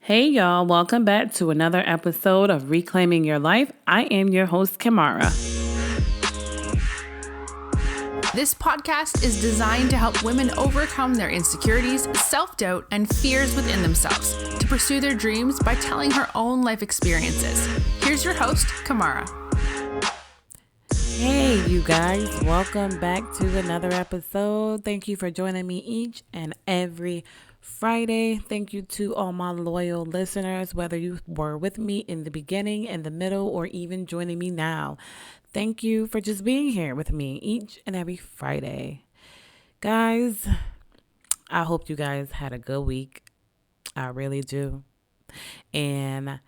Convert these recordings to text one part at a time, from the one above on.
Hey y'all, welcome back to another episode of Reclaiming Your Life. I am your host, Kamara. This podcast is designed to help women overcome their insecurities, self-doubt, and fears within themselves to pursue their dreams by telling her own life experiences. Here's your host, Kamara. Hey you guys, welcome back to another episode. Thank you for joining me each and every Friday. Thank you to all my loyal listeners, whether you were with me in the beginning, in the middle, or even joining me now. Thank you for just being here with me each and every Friday. Guys, I hope you guys had a good week. I really do. And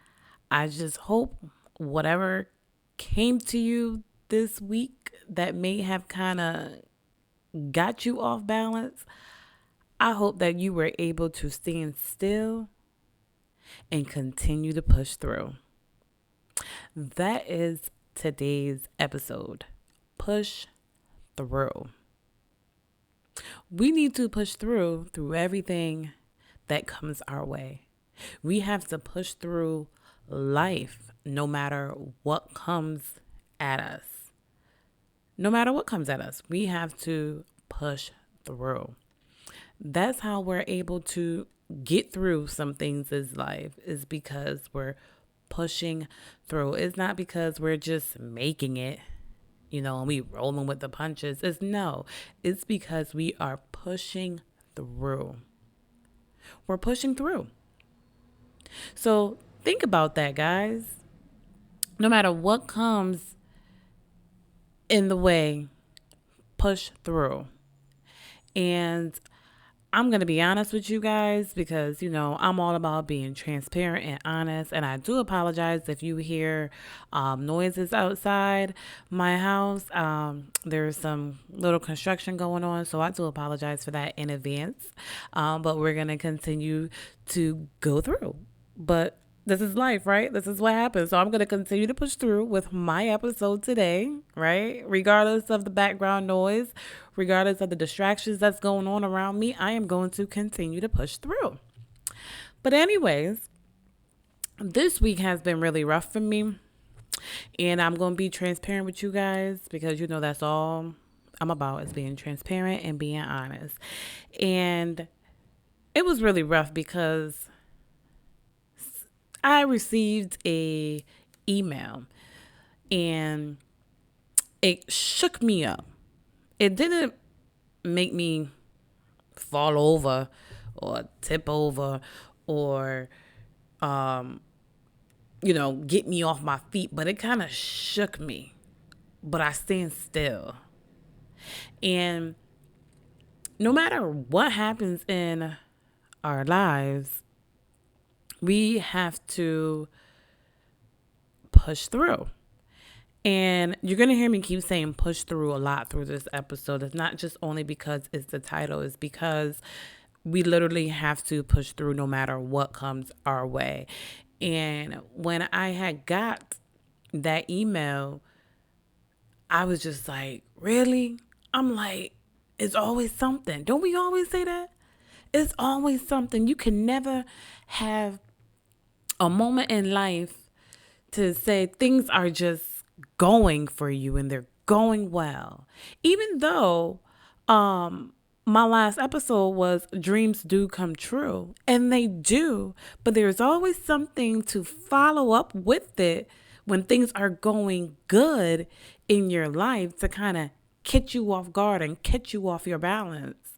I just hope whatever came to you this week that may have kind of got you off balance, I hope that you were able to stand still and continue to push through. That is today's episode. Push through. We need to push through everything that comes our way. We have to push through life no matter what comes at us. No matter what comes at us, we have to push through. That's how we're able to get through some things in life, is because we're pushing through. It's not because we're just making it, and we rolling with the punches. It's because we are pushing through. We're pushing through. So think about that, guys. No matter what comes in the way, push through. And I'm going to be honest with you guys because, I'm all about being transparent and honest. And I do apologize if you hear noises outside my house. There's some little construction going on, so I do apologize for that in advance. But we're going to continue to go through. But this is life, right? This is what happens. So I'm going to continue to push through with my episode today, right? Regardless of the background noise, regardless of the distractions that's going on around me, I am going to continue to push through. But anyways, this week has been really rough for me. And I'm going to be transparent with you guys because, that's all I'm about, is being transparent and being honest. And it was really rough because I received a email and it shook me up. It didn't make me fall over or tip over or, get me off my feet, but it kind of shook me. But I stand still. And no matter what happens in our lives, we have to push through. And you're going to hear me keep saying push through a lot through this episode. It's not just only because it's the title. It's because we literally have to push through no matter what comes our way. And when I had got that email, I was just like, really? I'm like, it's always something. Don't we always say that? It's always something. You can never have a moment in life to say things are just going for you and they're going well. Even though my last episode was dreams do come true, and they do, but there's always something to follow up with it when things are going good in your life to kind of catch you off guard and catch you off your balance.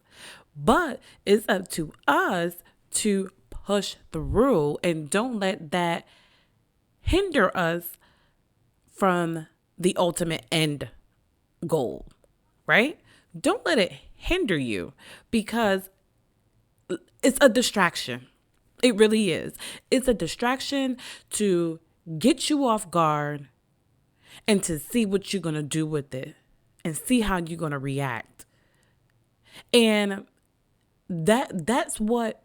But it's up to us to push through and don't let that hinder us from the ultimate end goal, right? Don't let it hinder you because it's a distraction. It really is. It's a distraction to get you off guard and to see what you're going to do with it and see how you're going to react. And that's what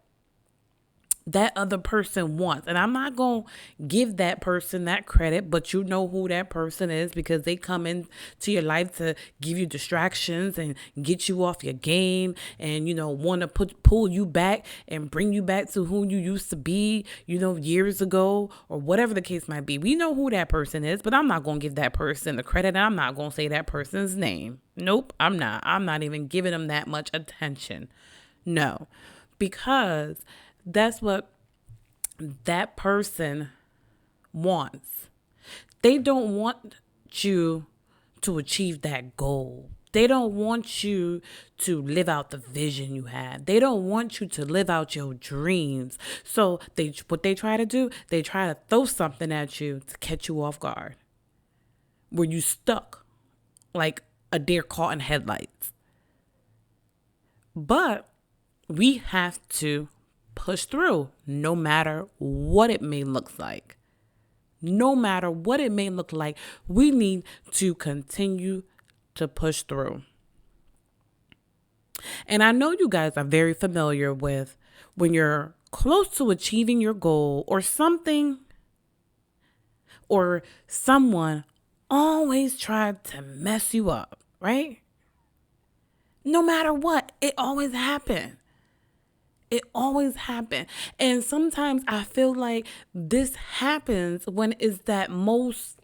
that other person wants. And I'm not going to give that person that credit, but you know who that person is because they come into your life to give you distractions and get you off your game and, want to pull you back and bring you back to who you used to be, years ago or whatever the case might be. We know who that person is, but I'm not going to give that person the credit. And I'm not going to say that person's name. Nope, I'm not. I'm not even giving them that much attention. No, because that's what that person wants. They don't want you to achieve that goal. They don't want you to live out the vision you had. They don't want you to live out your dreams. So what they try to do, they try to throw something at you to catch you off guard, where you stuck like a deer caught in headlights. But we have to push through no matter what it may look like. No matter what it may look like, we need to continue to push through. And I know you guys are very familiar with when you're close to achieving your goal or something or someone always tried to mess you up, right? No matter what, it always happens. It always happens. And sometimes I feel like this happens when it's that most,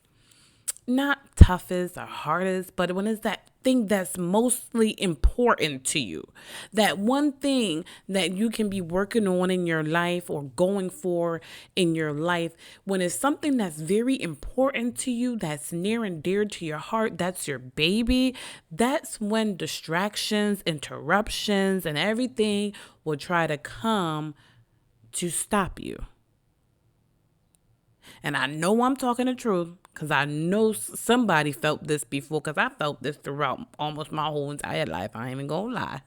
not toughest or hardest, but when it's that thing that's mostly important to you. That one thing that you can be working on in your life or going for in your life. When it's something that's very important to you, that's near and dear to your heart, that's your baby. That's when distractions, interruptions, and everything will try to come to stop you. And I know I'm talking the truth because I know somebody felt this before, because I felt this throughout almost my whole entire life. I ain't even gonna lie.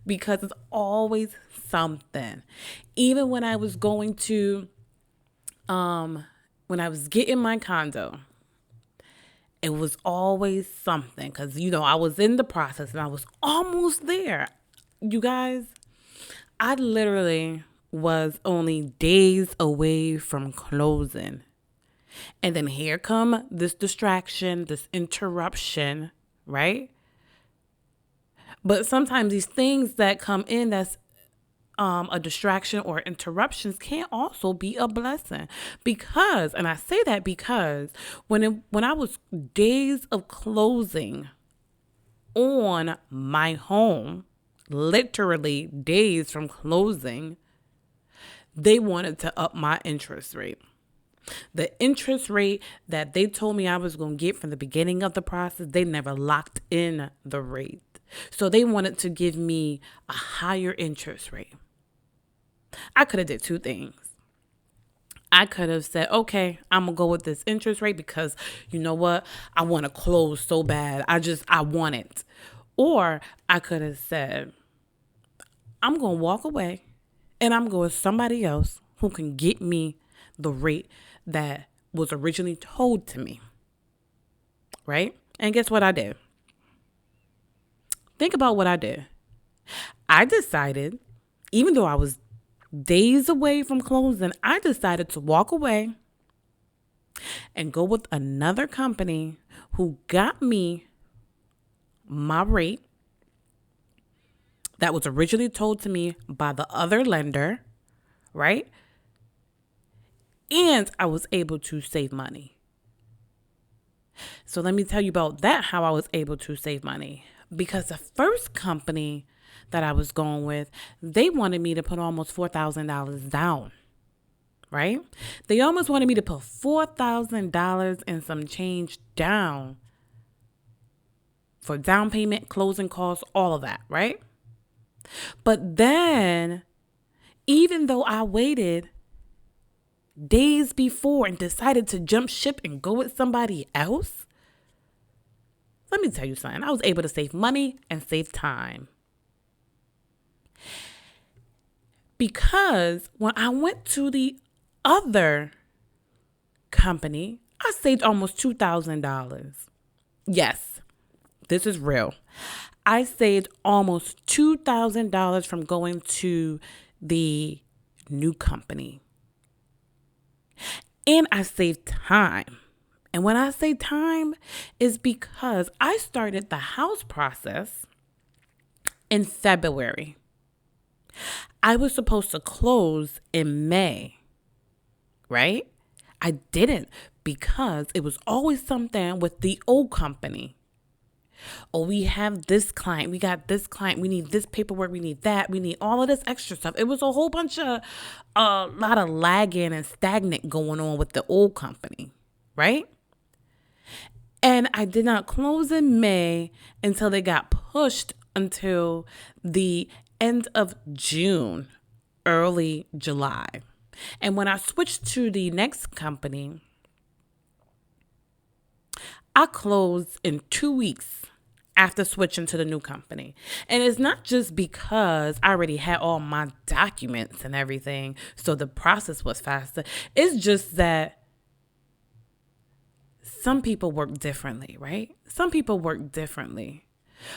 Because it's always something. Even when I was going to, when I was getting my condo, it was always something. Because, I was in the process and I was almost there. You guys, I literally was only days away from closing. And then here come this distraction, this interruption, right? But sometimes these things that come in that's a distraction or interruptions can also be a blessing. Because, and I say that because when I was days of closing on my home, literally days from closing, they wanted to up my interest rate. The interest rate that they told me I was going to get from the beginning of the process, they never locked in the rate. So they wanted to give me a higher interest rate. I could have did two things. I could have said, okay, I'm going to go with this interest rate because you know what? I want to close so bad. I want it. Or I could have said, I'm going to walk away and I'm going with somebody else who can get me the rate that was originally told to me. Right? And guess what I did? Think about what I did. I decided, even though I was days away from closing, I decided to walk away and go with another company who got me my rate that was originally told to me by the other lender, right? And I was able to save money. So let me tell you about that, how I was able to save money. Because the first company that I was going with, they wanted me to put almost $4,000 down, right? They almost wanted me to put $4,000 and some change down for down payment, closing costs, all of that, right? But then, even though I waited days before and decided to jump ship and go with somebody else, let me tell you something. I was able to save money and save time. Because when I went to the other company, I saved almost $2,000. Yes, this is real. I saved almost $2,000 from going to the new company. And I saved time. And when I say time, is because I started the house process in February. I was supposed to close in May, right? I didn't because it was always something with the old company. Oh, we have this client, we got this client, we need this paperwork, we need that, we need all of this extra stuff. It was a whole bunch of, a lot of lagging and stagnant going on with the old company, right? And I did not close in May until they got pushed until the end of June, early July. And when I switched to the next company, I closed in 2 weeks after switching to the new company. And it's not just because I already had all my documents and everything, so the process was faster. It's just that some people work differently, right? Some people work differently.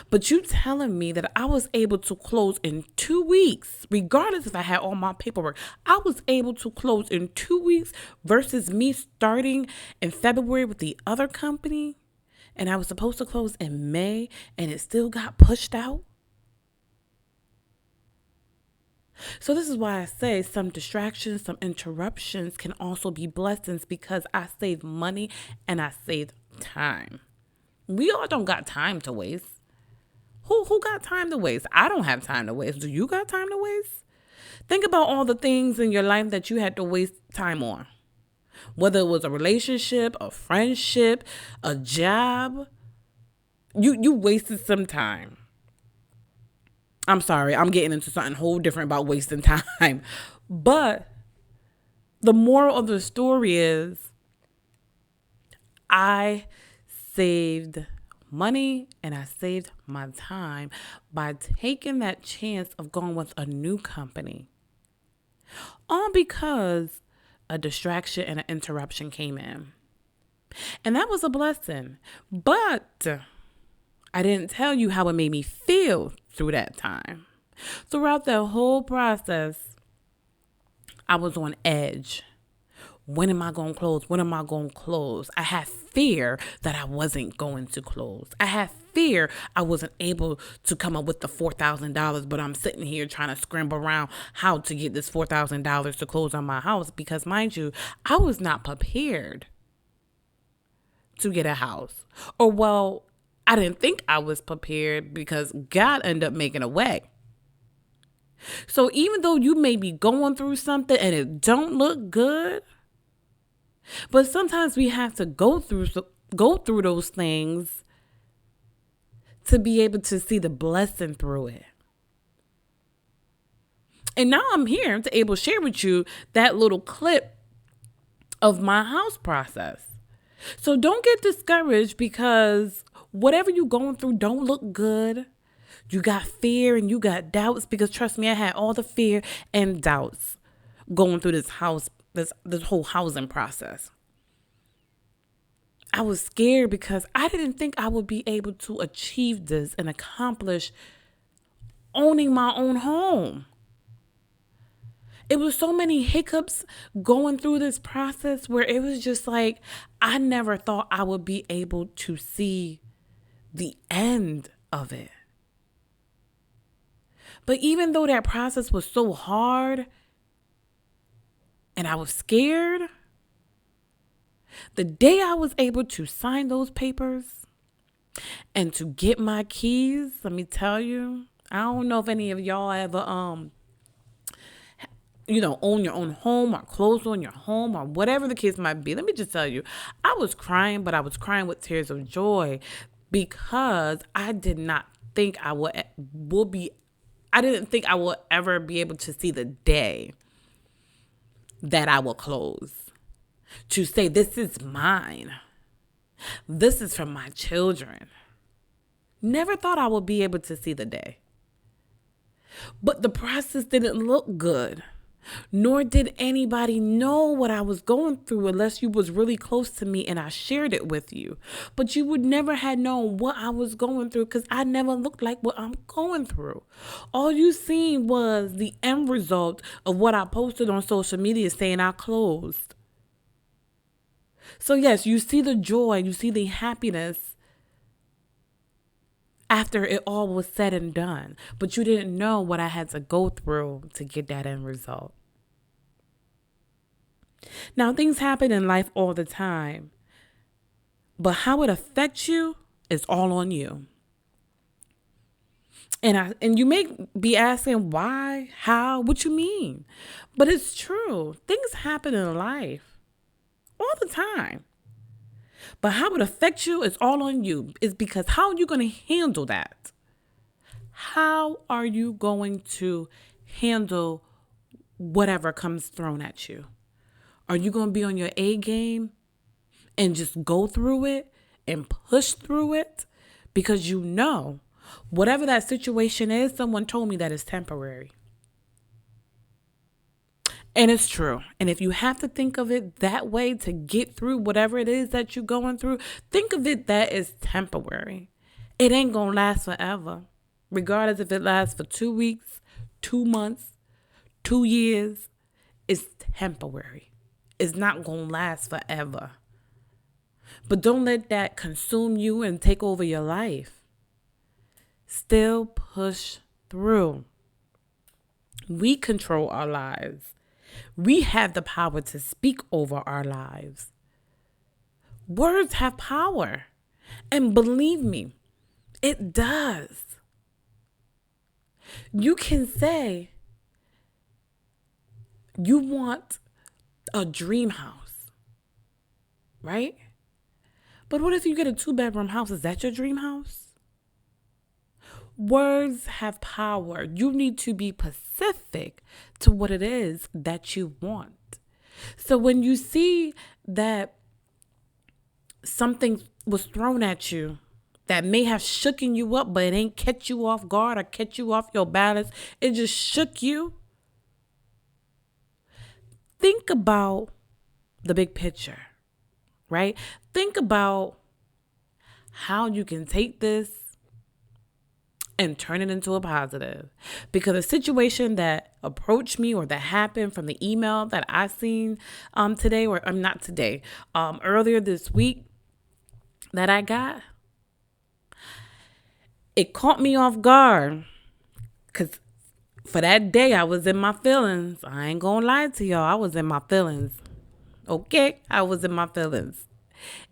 But you telling me that I was able to close in 2 weeks, regardless if I had all my paperwork, I was able to close in 2 weeks versus me starting in February with the other company. And I was supposed to close in May and it still got pushed out. So this is why I say some distractions, some interruptions can also be blessings because I save money and I save time. We all don't got time to waste. Who got time to waste? I don't have time to waste. Do you got time to waste? Think about all the things in your life that you had to waste time on. Whether it was a relationship, a friendship, a job, you wasted some time. I'm sorry, I'm getting into something whole different about wasting time. But the moral of the story is I saved money and I saved my time by taking that chance of going with a new company. All because a distraction and an interruption came in. And that was a blessing. But I didn't tell you how it made me feel through that time. Throughout the whole process, I was on edge. When am I going to close? When am I going to close? I had fear that I wasn't going to close. I had fear I wasn't able to come up with the $4,000, but I'm sitting here trying to scramble around how to get this $4,000 to close on my house because, mind you, I was not prepared to get a house. Or, well, I didn't think I was prepared because God ended up making a way. So even though you may be going through something and it don't look good, but sometimes we have to go through those things to be able to see the blessing through it. And now I'm here to able to share with you that little clip of my house process. So don't get discouraged because whatever you're going through don't look good. You got fear and you got doubts because trust me, I had all the fear and doubts going through this whole housing process. I was scared because I didn't think I would be able to achieve this and accomplish owning my own home. It was so many hiccups going through this process where it was just like, I never thought I would be able to see the end of it. But even though that process was so hard and I was scared, the day I was able to sign those papers and to get my keys, let me tell you, I don't know if any of y'all ever, own your own home or close on your home or whatever the case might be. Let me just tell you, I was crying, but I was crying with tears of joy because I did not think I didn't think I would ever be able to see the day that I will close. To say, this is mine. This is for my children. Never thought I would be able to see the day. But the process didn't look good. Nor did anybody know what I was going through unless you was really close to me and I shared it with you. But you would never have known what I was going through because I never looked like what I'm going through. All you seen was the end result of what I posted on social media saying I closed. So yes, you see the joy, you see the happiness after it all was said and done. But you didn't know what I had to go through to get that end result. Now, things happen in life all the time, but how it affects you is all on you. And you may be asking why, how, what you mean? But it's true. Things happen in life all the time. But how it affects you is all on you. It's because how are you going to handle that? How are you going to handle whatever comes thrown at you? Are you going to be on your A game and just go through it and push through it? Because you know, whatever that situation is, someone told me that it's temporary. And it's true. And if you have to think of it that way to get through whatever it is that you're going through, think of it that is temporary. It ain't going to last forever. Regardless if it lasts for 2 weeks, 2 months, 2 years, it's temporary. It's not going to last forever. But don't let that consume you and take over your life. Still push through. We control our lives. We have the power to speak over our lives. Words have power. And believe me, it does. You can say you want a dream house, right? But what if you get a 2-bedroom house? Is that your dream house? Words have power. You need to be specific to what it is that you want. So when you see that something was thrown at you that may have shooken you up, but it ain't catch you off guard or catch you off your balance, it just shook you. Think about the big picture, right? Think about how you can take this and turn it into a positive. Because a situation that approached me or that happened from the email that I seen today, or I'm not today, earlier this week that I got, it caught me off guard. Because for that day, I was in my feelings. I ain't gonna lie to y'all. I was in my feelings. Okay? I was in my feelings.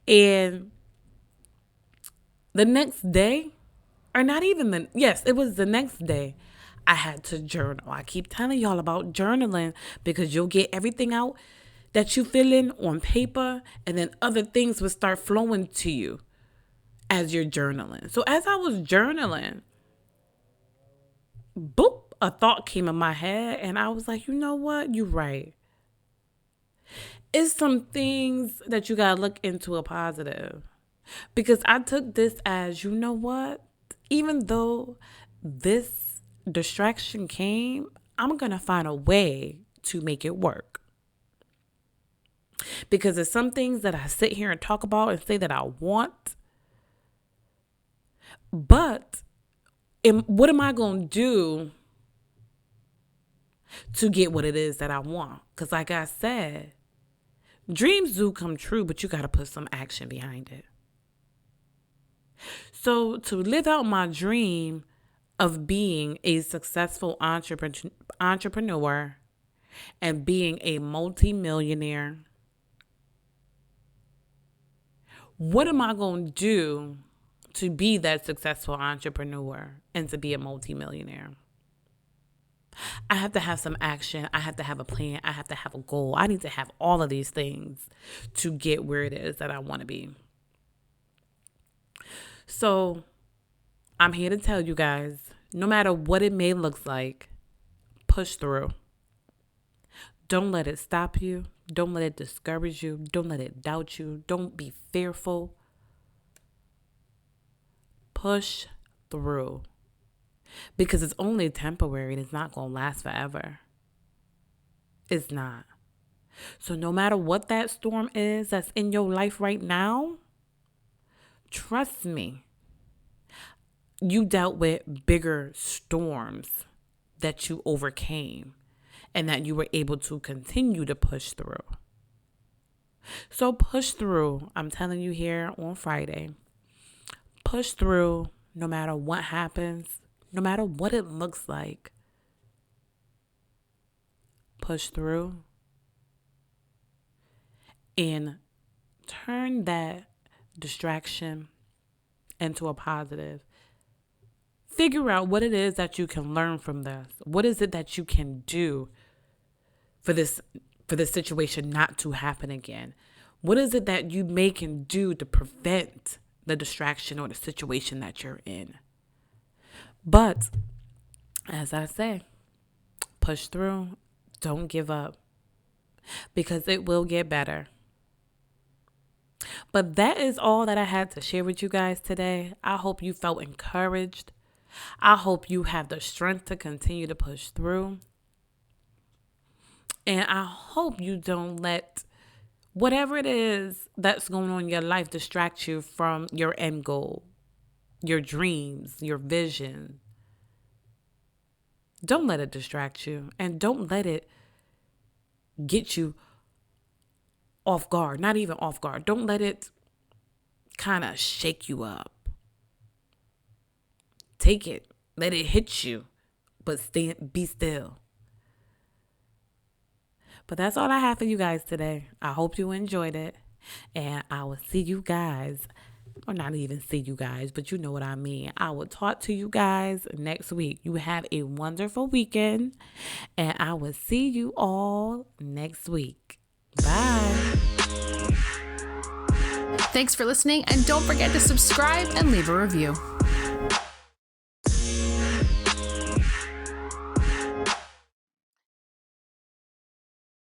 And the next day, or not even yes, it was the next day, I had to journal. I keep telling y'all about journaling because you'll get everything out that you feel in on paper, and then other things will start flowing to you as you're journaling. So as I was journaling, boop, a thought came in my head, and I was like, you know what? You're right. It's some things that you gotta look into a positive. Because I took this as, you know what? Even though this distraction came, I'm going to find a way to make it work. Because there's some things that I sit here and talk about and say that I want. But what am I going to do to get what it is that I want? Because like I said, dreams do come true, but you got to put some action behind it. So to live out my dream of being a successful entrepreneur and being a multimillionaire, what am I going to do to be that successful entrepreneur and to be a multimillionaire? I have to have some action. I have to have a plan. I have to have a goal. I need to have all of these things to get where it is that I want to be. So I'm here to tell you guys, no matter what it may look like, push through. Don't let it stop you. Don't let it discourage you. Don't let it doubt you. Don't be fearful. Push through. Because it's only temporary and it's not going to last forever. It's not. So no matter what that storm is that's in your life right now, trust me, you dealt with bigger storms that you overcame and that you were able to continue to push through. So push through. I'm telling you here on Friday, push through no matter what happens, no matter what it looks like. Push through and turn that distraction into a positive. Figure out what it is that you can learn from this. What is it that you can do for this situation not to happen again? What is it that you can do to prevent the distraction or the situation that you're in? But as I say, push through. Don't give up, because it will get better. But that is all that I had to share with you guys today. I hope you felt encouraged. I hope you have the strength to continue to push through. And I hope you don't let whatever it is that's going on in your life distract you from your end goal, your dreams, your vision. Don't let it distract you, and don't let it get you off guard. Not even off guard. Don't let it kind of shake you up. Take it. Let it hit you, but be still. But that's all I have for you guys today. I hope you enjoyed it. And I will see you guys, or not even see you guys, but you know what I mean. I will talk to you guys next week. You have a wonderful weekend. And I will see you all next week. Bye. Thanks for listening, and don't forget to subscribe and leave a review.